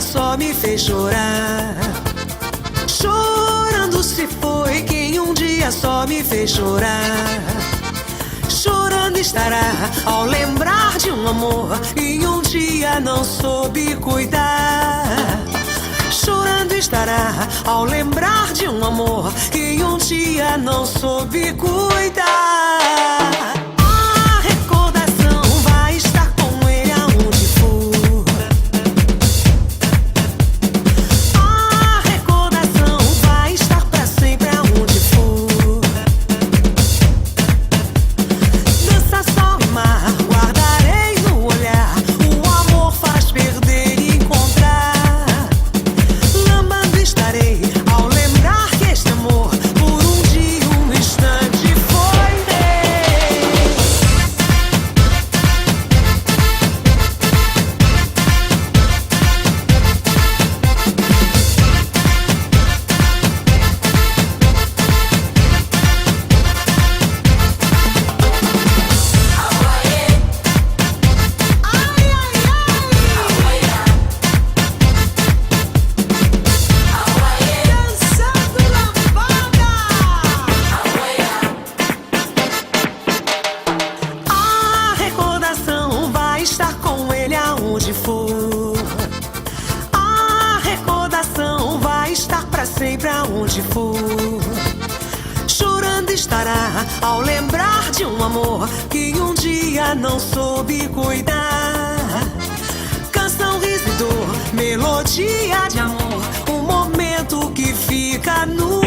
só me fez chorar. Chorando se foi quem um dia só me fez chorar. Chorando estará ao lembrar de um amor que um dia não soube cuidar. Chorando estará ao lembrar de um amor que um dia não soube cuidar. A recordação vai estar com ele aonde for. A recordação vai estar pra sempre aonde for. Dança, sol e mar, guardarei no olhar. O amor faz perder e encontrar. Lambando estarei ao lembrar que este amor por um dia, um instante foi meu. Dançando lambada. A recordação vai estar com ele aonde for. A recordação vai estar pra sempre aonde for. Chorando estará ao lembrar de um amor que um dia não soube cuidar. Canção, riso e dor, melodia de amor, um momento que fica no